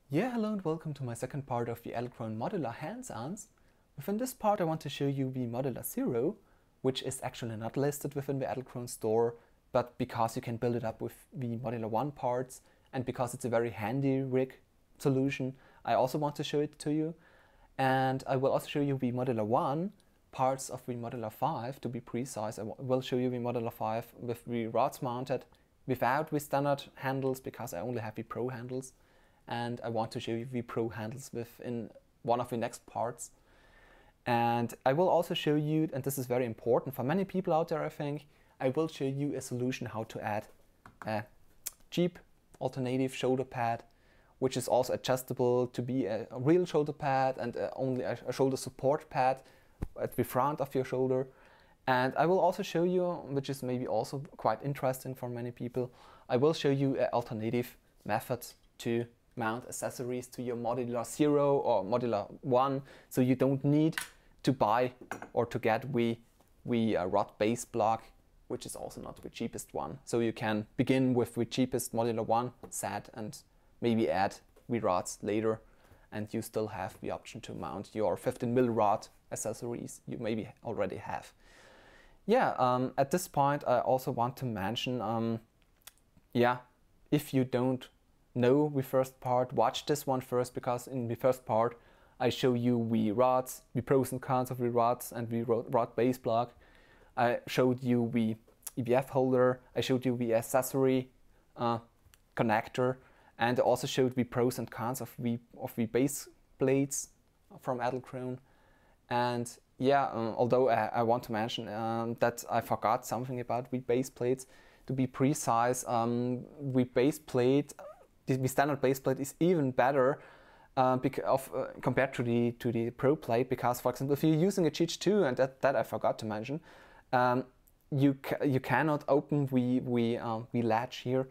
Yeah, hello and welcome to my second part of the Edelkrone Modula hands-ons. Within this part I want to show you the Modula Zero, which is actually not listed within the Edelkrone store, but because you can build it up with the Modula 1 parts and because it's a very handy rig solution, I also want to show it to you. And I will also show you the Modula 1 parts of the Modula 5, to be precise. I will show you the Modula 5 with the rods mounted without the standard handles because I only have the Pro handles. And I want to show you the Pro handles within one of the next parts. And I will also show you, and this is very important for many people out there I think, I will show you a solution how to add a cheap alternative shoulder pad, which is also adjustable to be a real shoulder pad and only a shoulder support pad at the front of your shoulder. And I will also show you, which is maybe also quite interesting for many people, I will show you an alternative method to mount accessories to your Modula 0 or Modula 1, so you don't need to buy or to get the rod base block, which is also not the cheapest one. So you can begin with the cheapest Modula 1 set and maybe add the rods later, and you still have the option to mount your 15mm rod accessories you maybe already have. Yeah, at this point I also want to mention, if you don't know the first part, watch this one first, because in the first part I show you the rods, the pros and cons of the rods and the rod base block. I showed you the EVF holder, I showed you the accessory connector, and I also showed the pros and cons of the base plates from Edelkrone. And yeah, although I want to mention that I forgot something about the base plates. To be precise, the base plate, the standard base plate is even better compared to the Pro plate, because, for example, if you're using a GH2, and that I forgot to mention, you cannot open the latch here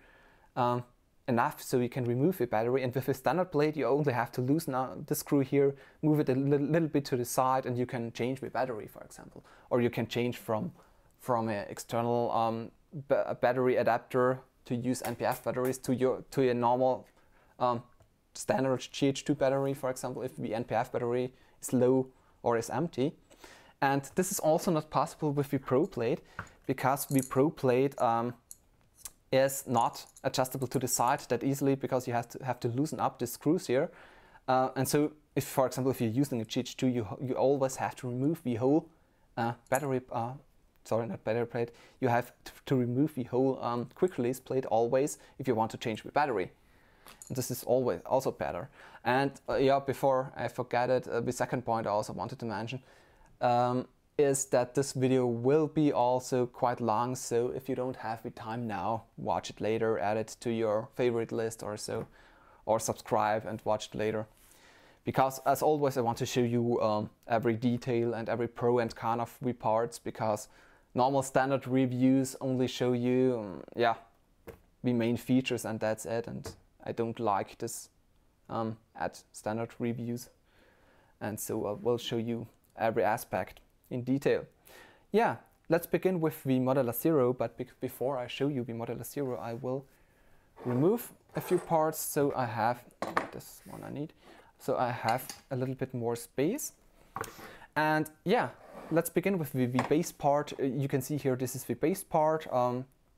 enough so you can remove the battery, and with a standard plate you only have to loosen the screw here, move it a little bit to the side, and you can change the battery, for example, or you can change from an external battery adapter to use NPF batteries to a normal standard GH2 battery, for example, if the NPF battery is low or is empty. And this is also not possible with the Pro plate, because the Pro plate is not adjustable to the side that easily, because you have to loosen up the screws here. And so, if, for example, if you're using a GH2, you always have to remove the whole battery. Sorry, not battery plate. You have to remove the whole quick release plate always if you want to change the battery. And this is always also better. And yeah, before I forget it, the second point I also wanted to mention is that this video will be also quite long. So if you don't have the time now, watch it later, add it to your favorite list or so, or subscribe and watch it later. Because as always, I want to show you every detail and every pro and con of the parts, because normal standard reviews only show you the main features and that's it, and I don't like this at standard reviews, and so I will show you every aspect in detail. Yeah, let's begin with the Modula 0, but before I show you the Modula 0 I will remove a few parts, so I have this one I need. So I have a little bit more space. And yeah, let's begin with the base part. You can see here, this is the base part.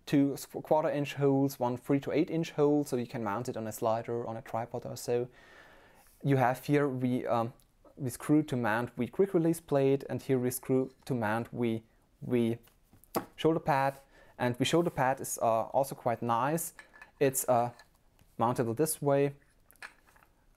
2 1/4-inch holes, 1 3 to 8 inch hole, so you can mount it on a slider, on a tripod or so. You have here the screw to mount the quick release plate, and here we screw to mount the shoulder pad. And the shoulder pad is also quite nice. It's mountable this way,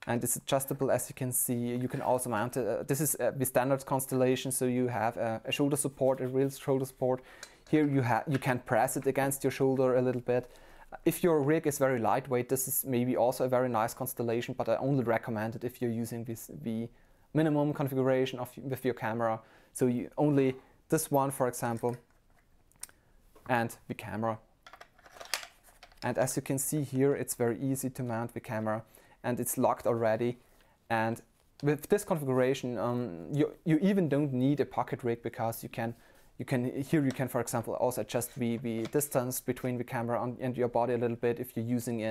and it's adjustable, as you can see. You can also mount it. This is the standard constellation, so you have a shoulder support, a real shoulder support. Here you can press it against your shoulder a little bit. If your rig is very lightweight, this is maybe also a very nice constellation, but I only recommend it if you're using the minimum configuration with your camera. So you only this one, for example, and the camera. And as you can see here, it's very easy to mount the camera, and it's locked already. And with this configuration, you even don't need a pocket rig, because you can, for example, also adjust the distance between the camera and your body a little bit if you're using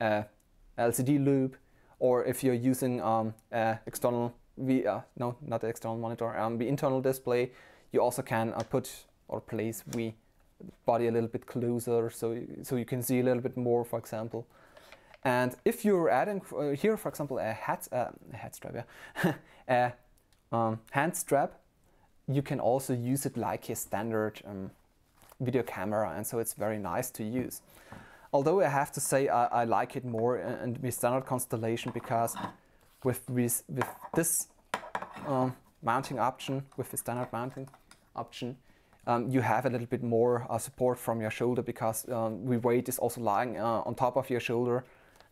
a LCD loop, or if you're using external, no, not the external monitor, the internal display, you also can put or place the body a little bit closer, so you can see a little bit more, for example. And if you're adding here, for example, a hand strap, you can also use it like a standard video camera, and so it's very nice to use. Although I have to say I like it more in the standard constellation, because with this mounting option, with the standard mounting option, you have a little bit more support from your shoulder, because the weight is also lying on top of your shoulder,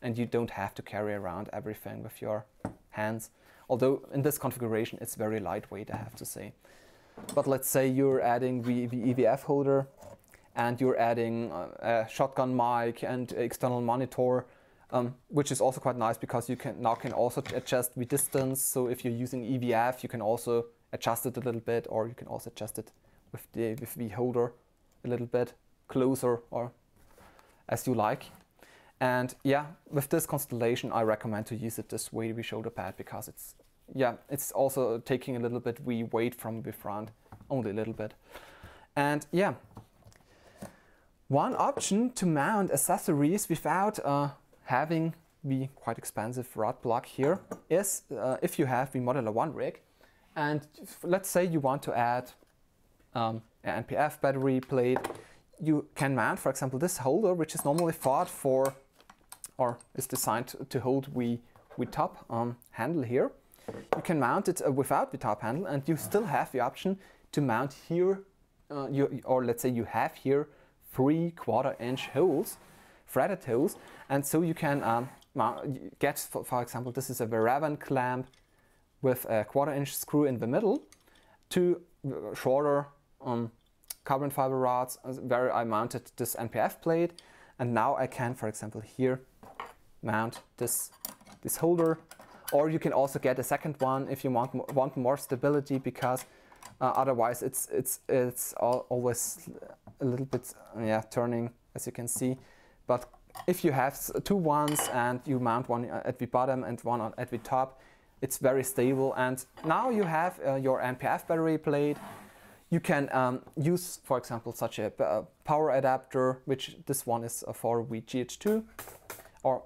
and you don't have to carry around everything with your hands. Although in this configuration it's very lightweight, I have to say. But let's say you're adding the EVF holder, and you're adding a shotgun mic and external monitor, which is also quite nice, because you can also adjust the distance. So if you're using EVF, you can also adjust it a little bit, or you can also adjust it with the holder a little bit closer, or as you like. And yeah, with this constellation, I recommend to use it this way, the shoulder pad, because it's also taking a little bit the weight from the front, only a little bit. And yeah, one option to mount accessories without having the quite expensive rod plug here is if you have the Modula 1 rig, and let's say you want to add an NPF battery plate, you can mount, for example, this holder, which is normally thought for, or is designed to hold the top handle here. You can mount it without the top handle, and you still have the option to mount here, or let's say you have here 3 1/4-inch holes, threaded holes, and so you can get, for example, this is a Veravan clamp with a 1/4-inch screw in the middle, 2 shorter carbon fiber rods where I mounted this NPF plate, and now I can, for example, here mount this holder. Or you can also get a second one if you want more stability, because otherwise it's always a little bit turning, as you can see. But if you have 2 ones and you mount one at the bottom and one at the top, it's very stable. And now you have your NPF battery plate. You can use, for example, such a power adapter, which this one is for the GH2, or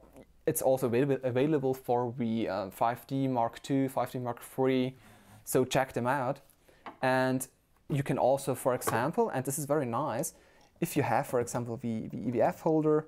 it's also available for the 5D Mark II, 5D Mark III, so check them out. And you can also, for example, and this is very nice, if you have, for example, the EVF holder,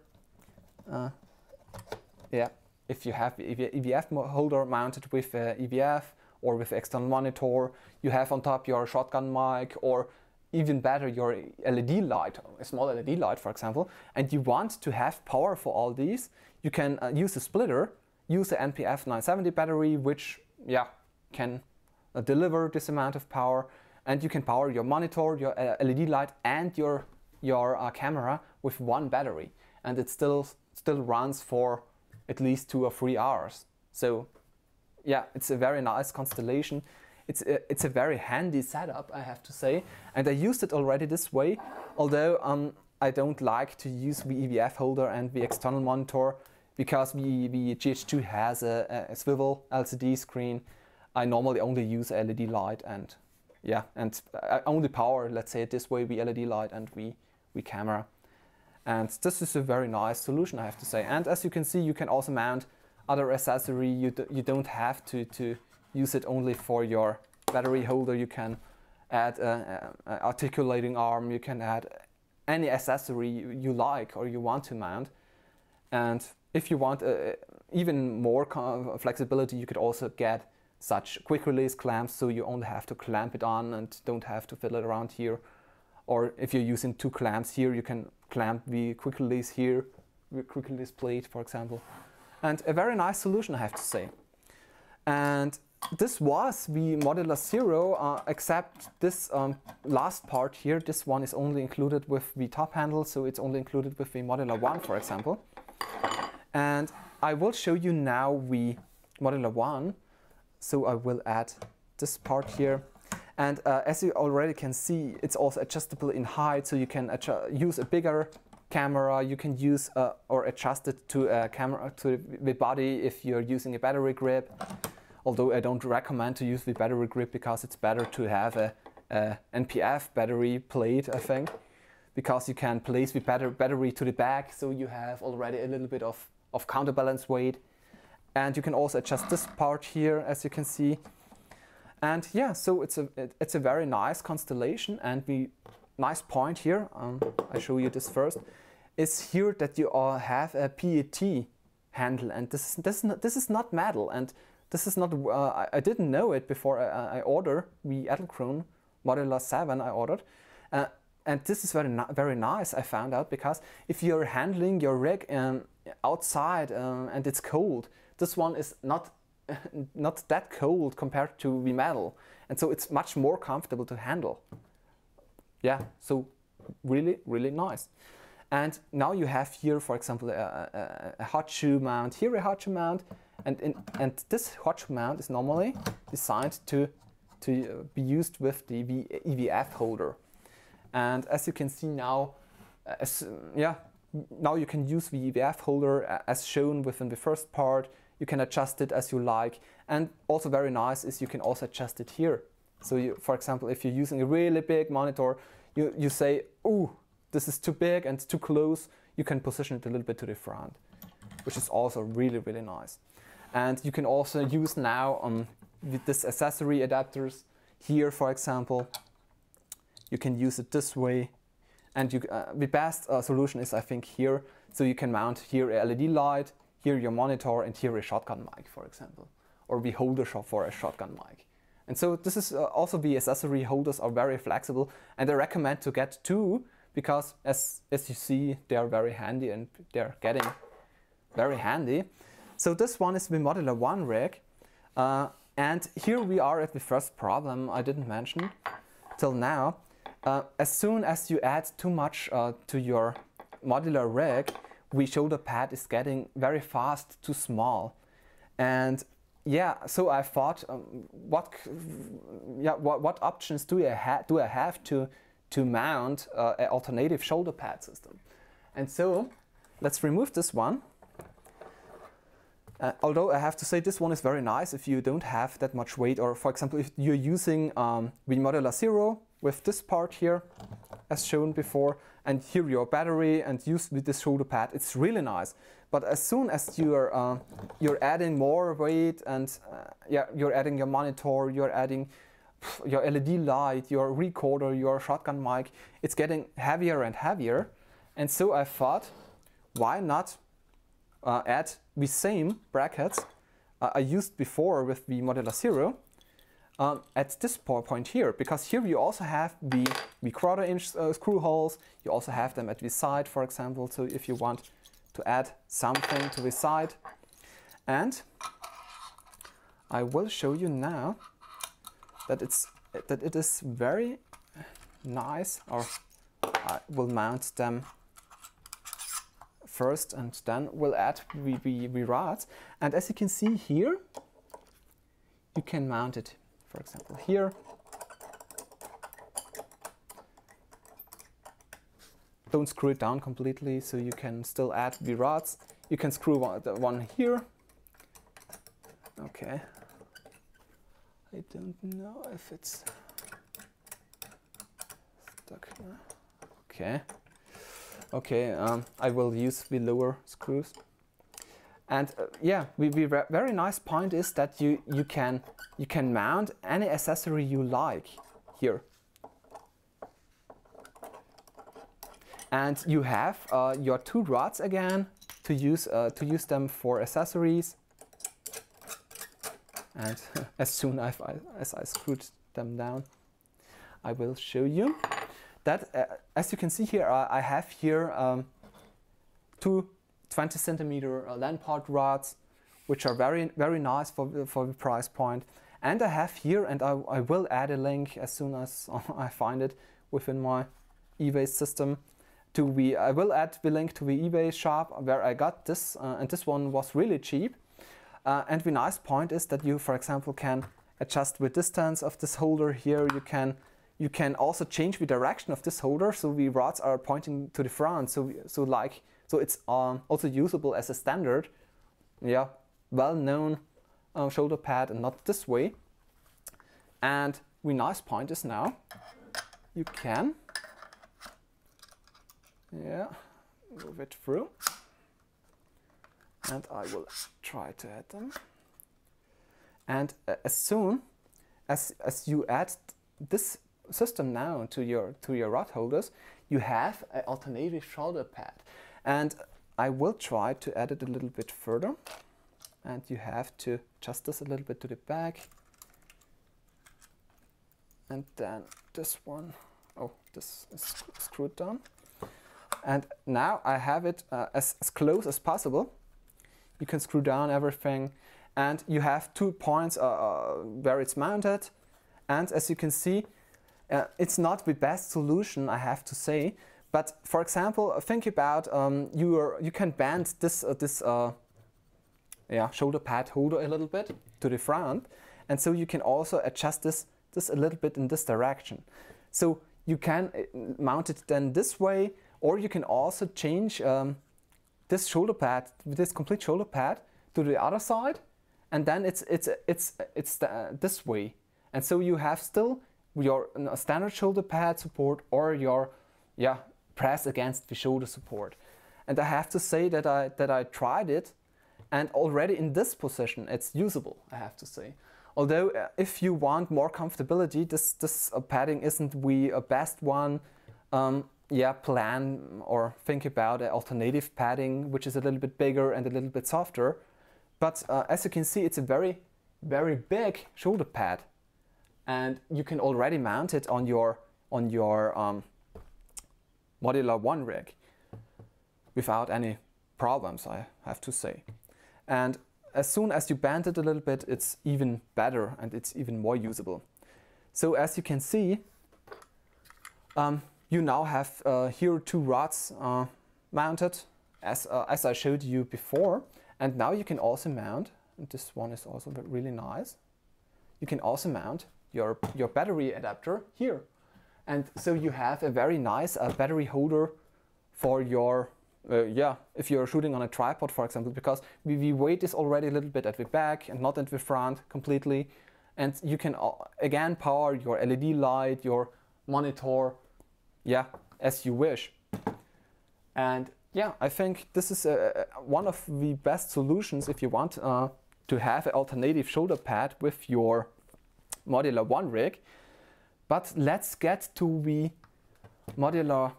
if you have the EVF holder mounted with EVF or with external monitor, you have on top your shotgun mic, or even better, your LED light, a small LED light, for example, and you want to have power for all these, you can use a splitter, use the NPF 970 battery, which can deliver this amount of power, and you can power your monitor, your LED light, and your camera with one battery, and it still runs for at least 2 or 3 hours. So yeah, it's a very nice constellation. It's a very handy setup, I have to say, and I used it already this way, although I don't like to use the EVF holder and the external monitor, because the GH2 has a swivel LCD screen. I normally only use a LED light, and I only power, let's say it this way, the LED light and the camera. And this is a very nice solution, I have to say. And as you can see, you can also mount other accessory. You don't have to use it only for your battery holder. You can add an articulating arm. You can add any accessory you like or you want to mount. And if you want even more flexibility, you could also get such quick release clamps, so you only have to clamp it on and don't have to fiddle it around here. Or if you're using 2 clamps here, you can clamp the quick release here, the quick release plate, for example. And a very nice solution, I have to say. And this was the Modula Zero, except this last part here. This one is only included with the top handle, so it's only included with the Modula 1, for example. And I will show you now the Modula 1. So I will add this part here. And as you already can see, it's also adjustable in height, so you can use a bigger camera. You can use or adjust it to a camera, to the body if you're using a battery grip. Although I don't recommend to use the battery grip because it's better to have a NPF battery plate, I think, because you can place the battery to the back, so you have already a little bit of counterbalance weight. And you can also adjust this part here, as you can see. And yeah, so it's a very nice constellation. And the nice point here, I show you this first, is here that you have a PET handle, and this is not metal, and this is not. I didn't know it before I ordered the Edelkrone Modula 7. I ordered, and this is very nice. I found out, because if you're handling your rig outside and it's cold, this one is not that cold compared to the metal, and so it's much more comfortable to handle. Yeah, so really nice. And now you have here, for example, a hot shoe mount, here a hot shoe mount, and this hot shoe mount is normally designed to be used with the EVF holder. And as you can see now, now you can use the EVF holder as shown within the first part. You can adjust it as you like, and also very nice is you can also adjust it here. So you, for example, if you're using a really big monitor, you say, oh, this is too big and too close, you can position it a little bit to the front, which is also really nice. And you can also use now with this accessory adapters here, for example, you can use it this way. And the best solution is, I think, here. So you can mount here a LED light, here your monitor, and here a shotgun mic, for example, or the holder for a shotgun mic. And so this is also, the accessory holders are very flexible, and I recommend to get 2, because as you see, they are very handy, and they're getting very handy. So this one is the Modula 1 rig, and here we are at the first problem I didn't mention till now. As soon as you add too much to your modular rig, the shoulder pad is getting very fast too small. And yeah, so I thought, what options do I have to mount an alternative shoulder pad system? And so let's remove this one. Although I have to say, this one is very nice if you don't have that much weight, or for example, if you're using the Modula 0 with this part here, as shown before, and here your battery, and use with this shoulder pad, it's really nice. But as soon as you're adding more weight, and you're adding your monitor, you're adding your LED light, your recorder, your shotgun mic, it's getting heavier and heavier. And so I thought, why not add the same brackets I used before with the Modula 0 at this point here, because here you also have the 1/4-inch screw holes. You also have them at the side, for example, so if you want to add something to the side. And I will show you now that it is very nice, or I will mount them first, and then we'll add the rods. And as you can see here, you can mount it, for example, here. Don't screw it down completely, so you can still add the rods. You can screw one here. Okay. I don't know if it's stuck here. Okay. Okay, I will use the lower screws. And yeah, the very nice point is that you can mount any accessory you like here. And you have your 2 rods again to use them for accessories. And as soon as I screwed them down, I will show you that. As you can see here, I have here 2 20-centimeter Lampard rods, which are very nice for the price point. And I have here, and I will add a link as soon as I find it within my eBay system. I will add the link to the eBay shop where I got this, and this one was really cheap. And the nice point is that you, for example, can adjust the distance of this holder here. You can you can also change the direction of this holder, so the rods are pointing to the front. So it's also usable as a standard, yeah, well-known shoulder pad, and not this way. And the nice point is now you can, yeah, move it through, and I will try to add them. And as soon as you add this system now to your rod holders, you have an alternative shoulder pad. And I will try to add it a little bit further. And you have to adjust this a little bit to the back. And then this one, oh, this is screwed down. And now I have it as close as possible. You can screw down everything. And you have 2 points where it's mounted. And as you can see, it's not the best solution, I have to say. But for example, think about you can bend this shoulder pad holder a little bit to the front, and so you can also adjust this a little bit in this direction. So you can mount it then this way, or you can also change this shoulder pad, this complete shoulder pad, to the other side, and then it's this way. And so you have still your standard shoulder pad support or your press against the shoulder support. And I have to say that I tried it, and already in this position it's usable, I have to say. Although if you want more comfortability, this padding isn't the best one. Plan or think about an alternative padding which is a little bit bigger and a little bit softer. But as you can see, it's a very, very big shoulder pad, and you can already mount it on your Modular 1 rig without any problems, I have to say. And as soon as you bend it a little bit, it's even better and it's even more usable. So as you can see, you now have here 2 rods mounted as I showed you before. And now you can also mount, and this one is also really nice, you can also mount your battery adapter here. And so you have a very nice battery holder for your, if you're shooting on a tripod, for example, because the weight is already a little bit at the back and not at the front completely. And you can again power your LED light, your monitor, as you wish. And yeah, I think this is one of the best solutions if you want to have an alternative shoulder pad with your Modular 1 rig. But let's get to the Modular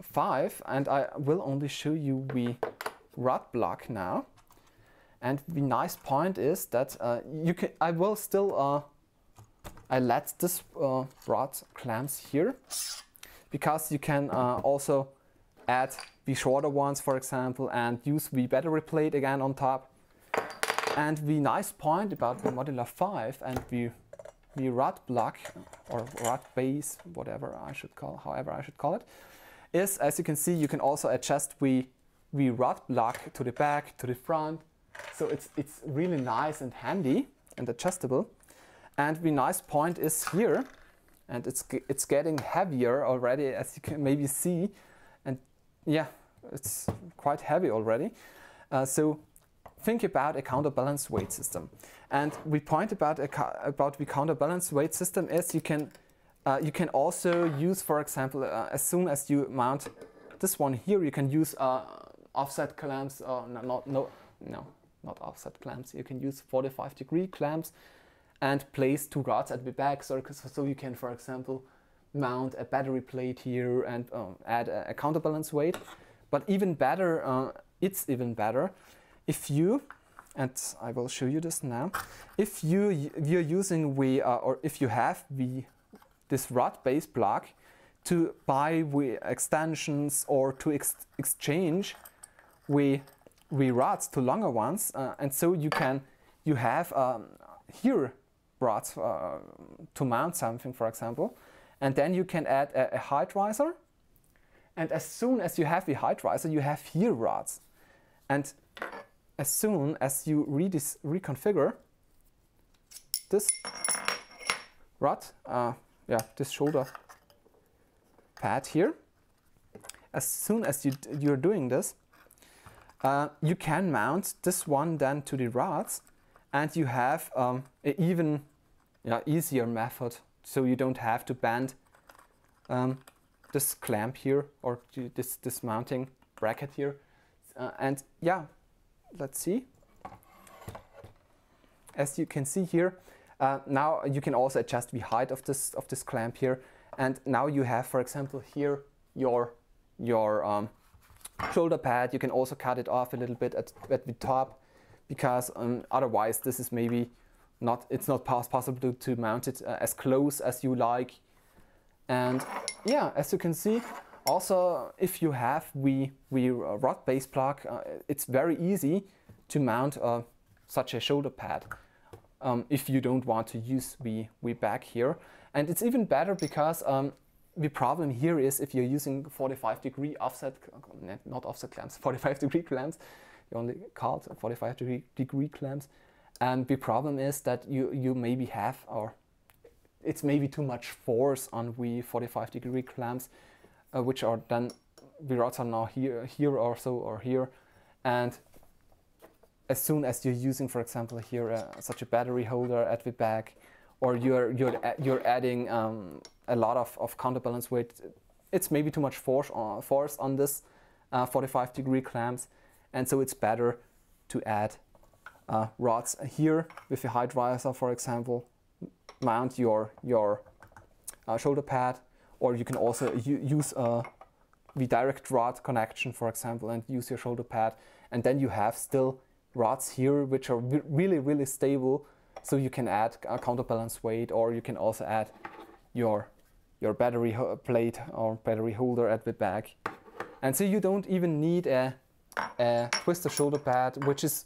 5, and I will only show you the rod block now. And the nice point is that I will still I let this rod clamps here, because you can also add the shorter ones, for example, and use the battery plate again on top. And the nice point about the Modular 5 and the rod block or rod base, however I should call it, is, as you can see, you can also adjust the rod block to the back, to the front. So it's really nice and handy and adjustable. And the nice point is here, and it's getting heavier already, as you can maybe see. And yeah, it's quite heavy already. So think about a counterbalance weight system. And the point about the counterbalance weight system is you can also use, for example, as soon as you mount this one here, you can use offset clamps. Not offset clamps. You can use 45-degree clamps and place 2 rods at the back, so you can, for example, mount a battery plate here and add a counterbalance weight. But even better, it's even better if you, and I will show you this now, if you're using or if you have this rod base block to buy extensions or to exchange rods to longer ones, and so you have here rods to mount something, for example, and then you can add a height riser, and as soon as you have the height riser, you have here rods, and as soon as you reconfigure this rod this shoulder pad here. As soon as you're doing this, you can mount this one then to the rods, and you have an even easier method, so you don't have to bend this clamp here, or this mounting bracket here. And yeah, let's see. As you can see here, now you can also adjust the height of this clamp here, and now you have, for example, here your shoulder pad. You can also cut it off a little bit at the top, because otherwise this is maybe not, it's not possible to mount it as close as you like. And yeah, as you can see, also if you have the rod base plug, it's very easy to mount such a shoulder pad if you don't want to use the back here. And it's even better because the problem here is if you're using 45-degree offset, not offset clamps, 45-degree clamps, you only called 45-degree clamps, and the problem is that you maybe have, or it's maybe too much force on the 45-degree clamps, which are then, the rods are now here or so, or here, and as soon as you're using, for example, here such a battery holder at the back, or you're adding a lot of counterbalance weight, it's maybe too much force on this 45-degree clamps, and so it's better to add rods here with a height riser, for example, mount your shoulder pad, or you can also use the direct rod connection, for example, and use your shoulder pad, and then you have still rods here which are really stable, so you can add a counterbalance weight, or you can also add your battery plate or battery holder at the back. And so you don't even need a twister shoulder pad, which is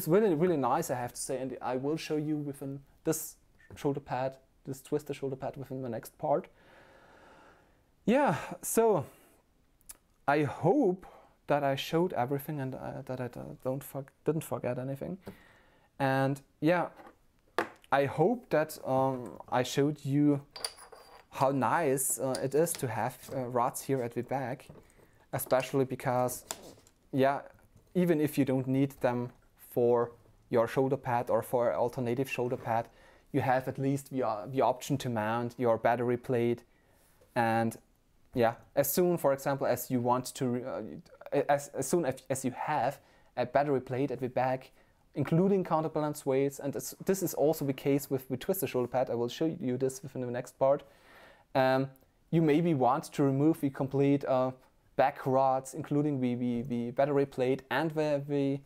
really nice, I have to say, and I will show you within this shoulder pad, this twister shoulder pad, within the next part. Yeah, so I hope that I showed everything, and that I didn't forget anything. And yeah, I hope that I showed you how nice it is to have rods here at the back, especially because, yeah, even if you don't need them for your shoulder pad or for an alternative shoulder pad, you have at least the option to mount your battery plate. And yeah, as soon, for example, as you want to, as soon as you have a battery plate at the back, including counterbalance weights, and this is also the case with the twister shoulder pad, I will show you this within the next part, you maybe want to remove the complete back rods, including the battery plate and the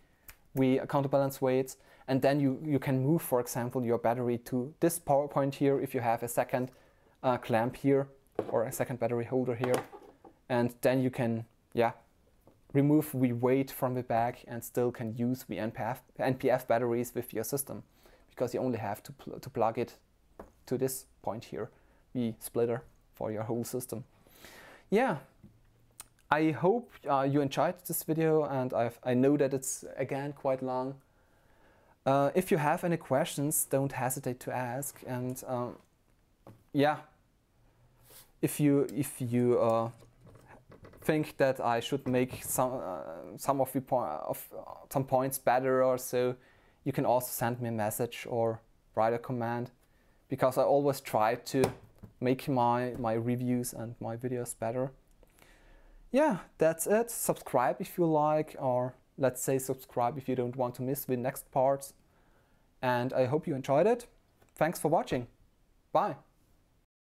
counterbalance weights, and then you can move, for example, your battery to this power point here if you have a second clamp here, or a second battery holder here, and then you can, yeah, remove the weight from the back and still can use the NPF batteries with your system, because you only have to plug it to this point here, the splitter for your whole system. Yeah, I hope you enjoyed this video, and I know that it's again quite long. If you have any questions, don't hesitate to ask, and yeah, if you think that I should make some points better or so, you can also send me a message or write a comment, because I always try to make my reviews and my videos better. Yeah, that's it. Subscribe if you like, or let's say subscribe if you don't want to miss the next parts. And I hope you enjoyed it. Thanks for watching. Bye.